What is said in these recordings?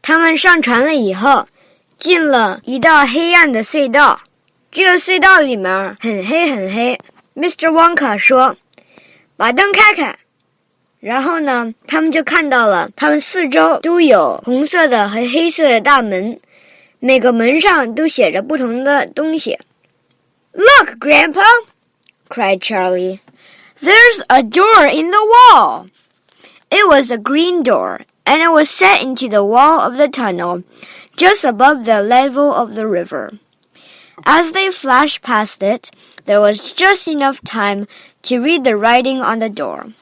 他们上船了以后，进了一道黑暗的隧道。这个隧道里面很黑很黑。Mr. Wonka 说：“把灯开开。”然后呢，他们就看到了，他们四周都有红色的和黑色的大门，每个门上都写着不同的东西。Look, Grandpa! cried Charlie. There's a door in the wall. It was a green door, and it was set into the wall of the tunnel, just above the level of the river. As they flashed past it, there was just enough time to read the writing on the door.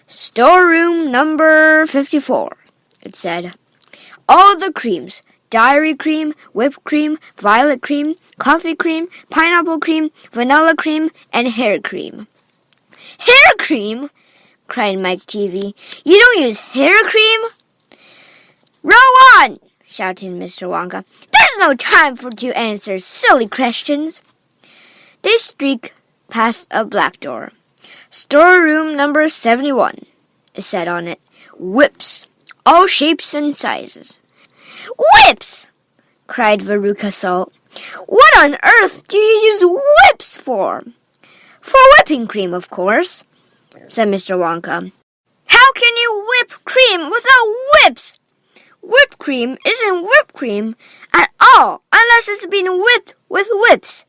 Storeroom number 54, it said. All the creams, dairy cream, whipped cream, violet cream, coffee cream, pineapple cream, vanilla cream, and hair cream. Hair cream? Cried Mike TV. You don't use hair cream? Row on! Shouted Mr. Wonka. There's no time to answer silly questions. They streaked past a black door. Storeroom number 71, it said on it. Whips, all shapes and sizes. Whips! Cried Veruca Salt. What on earth do you use whips for? For whipping cream, of course, said Mr. Wonka. How can you whip cream without whips? Whipped cream isn't whipped cream at all unless it's been whipped with whips,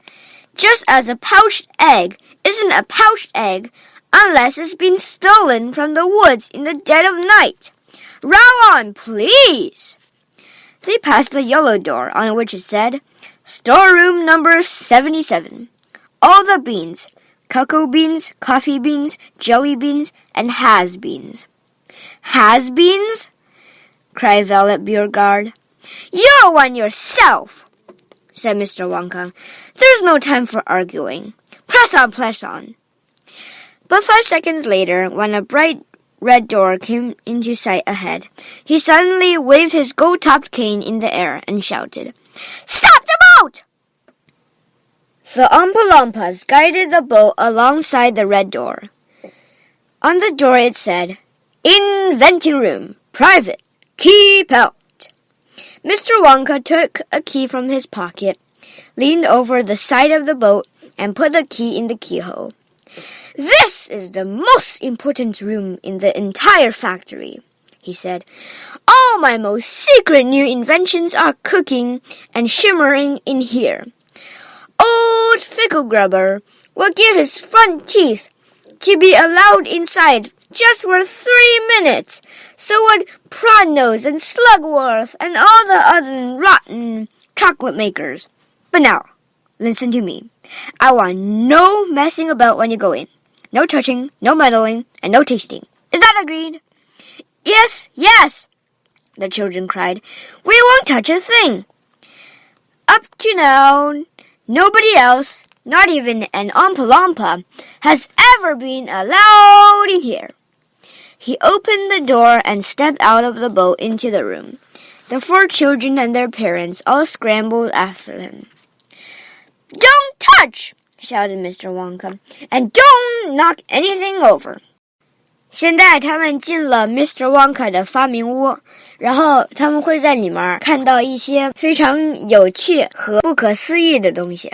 just as a pouched egg isn't a pouched egg unless it's been stolen from the woods in the dead of night. Row on, please! They passed a yellow door on which it said, Storeroom number 77. All the beans, cocoa beans, coffee beans, jelly beans, and has-beens. Has-beens? Cried Violet Beauregard. You're one yourself, said Mr. Wonka. There's no time for arguing. Press on, press on. But 5 seconds later, when a bright red door came into sight ahead, he suddenly waved his gold-topped cane in the air and shouted, Stop the boat! The Oompa-Loompas guided the boat alongside the red door. On the door it said, Inventing Room, Private, Keep out. Mr. Wonka took a key from his pocket, leaned over the side of the boat, and put the key in the keyhole. This is the most important room in the entire factory, he said. All my most secret new inventions are cooking and shimmering in here. Old Fickle Grubber will give his front teeth to be allowed inside just for 3 minutes. So would Prawn-Nose and Slugworth and all the other rotten chocolate makers. But now, listen to me. I want no messing about when you go in. No touching, no meddling, and no tasting. Is that agreed? Yes, yes, the children cried. We won't touch a thing. Up to now, nobody else, not even an Oompa-Loompa, has ever been allowed in here. He opened the door and stepped out of the boat into the room. The 4 children and their parents all scrambled after him. Don't touch! Shouted Mr. Wonka. And don't knock anything over. 现在他们进了 Mr. Wonka 的发明屋，然后他们会在里面看到一些非常有趣和不可思议的东西。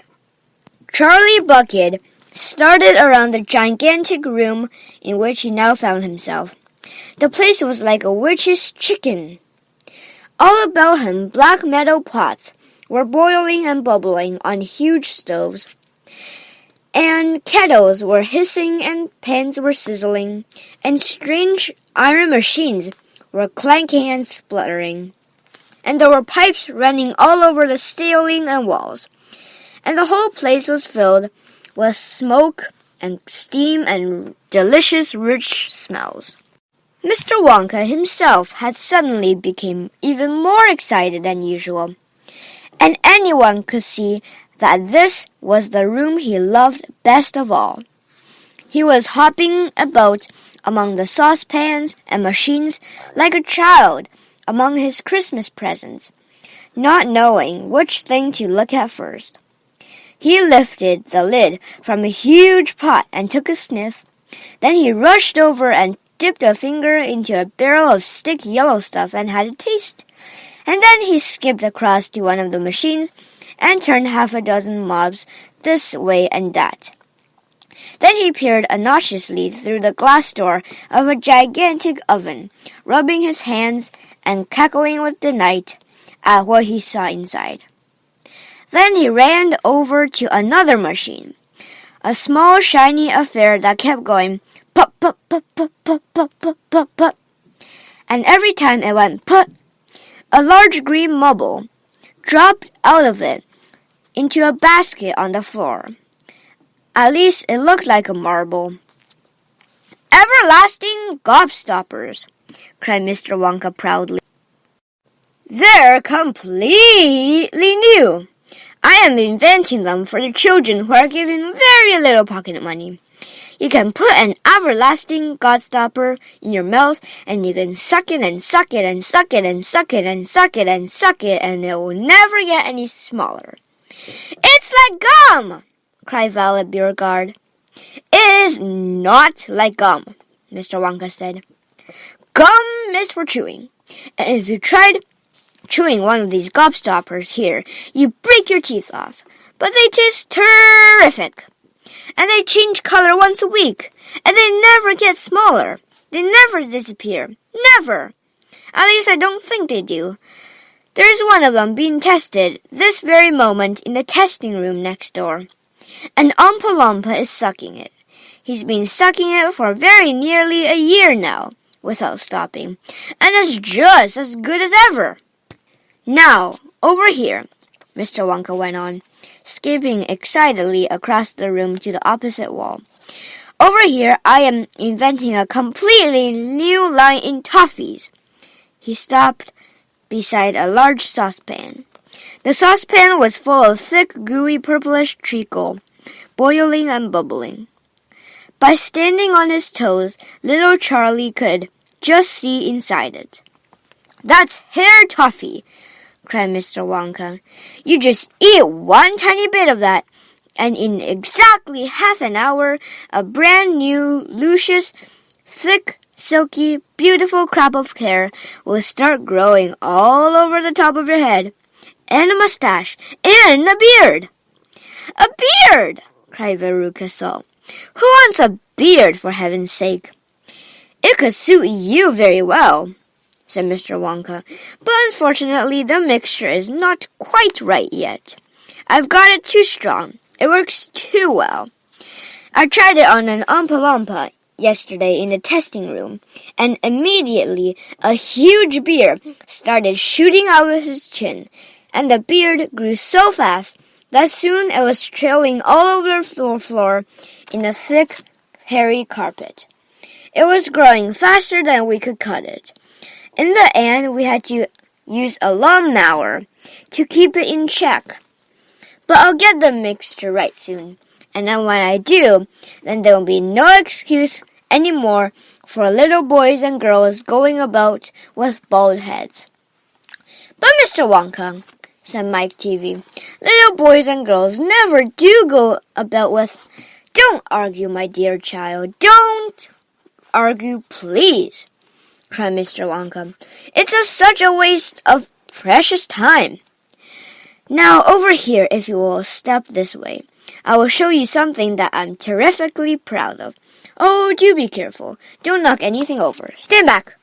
Charlie Bucket started around the gigantic room in which he now found himself. The place was like a witch's chicken. All about him, black metal pots were boiling and bubbling on huge stoves, and kettles were hissing and pans were sizzling, and strange iron machines were clanking and spluttering, and there were pipes running all over the ceiling and walls, and the whole place was filled with smoke and steam and delicious rich smells. Mr. Wonka himself had suddenly become even more excited than usual, and anyone could see that this was the room he loved best of all. He was hopping about among the saucepans and machines like a child among his Christmas presents, not knowing which thing to look at first. He lifted the lid from a huge pot and took a sniff. Then he rushed over and dipped a finger into a barrel of stick yellow stuff and had a taste. And then he skipped across to one of the machines and turned half a dozen knobs this way and that. Then he peered anxiously through the glass door of a gigantic oven, rubbing his hands and cackling with delight at what he saw inside. Then he ran over to another machine, a small shiny affair that kept going pop, pop, pop, pop, pop, pop, pop, pop, pop. And every time it went pop, a large green marble dropped out of it into a basket on the floor. At least it looked like a marble. "Everlasting gobstoppers," cried Mr. Wonka proudly. "They're completely new. I am inventing them for the children who are given very little pocket money. You can put an everlasting gobstopper in your mouth, and you can suck it and suck it and suck it and suck it and suck it and suck it, and it will never get any smaller." "It's like gum!" cried Violet Beauregard. "It is not like gum," Mr. Wonka said. "Gum is for chewing, and if you tried chewing one of these gobstoppers here, you break your teeth off. But they taste terrific. And they change color once a week, and they never get smaller. They never disappear. Never. At least I don't think they do. There's one of them being tested this very moment in the testing room next door. And Oompa Loompa is sucking it. He's been sucking it for very nearly a year now, without stopping, and it's just as good as ever. Now, over here," Mr. Wonka went on, skipping excitedly across the room to the opposite wall. "Over here, I am inventing a completely new line in toffees." He stopped beside a large saucepan. The saucepan was full of thick, gooey, purplish treacle, boiling and bubbling. By standing on his toes, little Charlie could just see inside it. "That's hair toffee," cried Mr. Wonka. "You just eat one tiny bit of that, and in exactly half an hour, a brand new, luscious, thick, silky, beautiful crop of hair will start growing all over the top of your head, and a mustache, and a beard." "A beard!" cried Veruca Salt. "Who wants a beard, for heaven's sake?" "It could suit you very well," said Mr. Wonka, "but unfortunately the mixture is not quite right yet. I've got it too strong. It works too well. I tried it on an Oompa Loompa yesterday in the testing room, and immediately a huge beard started shooting out of his chin, and the beard grew so fast that soon it was trailing all over the floor in a thick, hairy carpet. It was growing faster than we could cut it. In the end, we had to use a lawnmower to keep it in check. But I'll get the mixture right soon, and then when I do, then there will be no excuse anymore for little boys and girls going about with bald heads." "But Mr. Wonka," said Mike TV, "little boys and girls never do go about with—" "Don't argue, my dear child. Don't argue, please," cried Mr. Wonka. "It's such a waste of precious time. Now, over here, if you will step this way, I will show you something that I'm terrifically proud of. Oh, do be careful. Don't knock anything over. Stand back."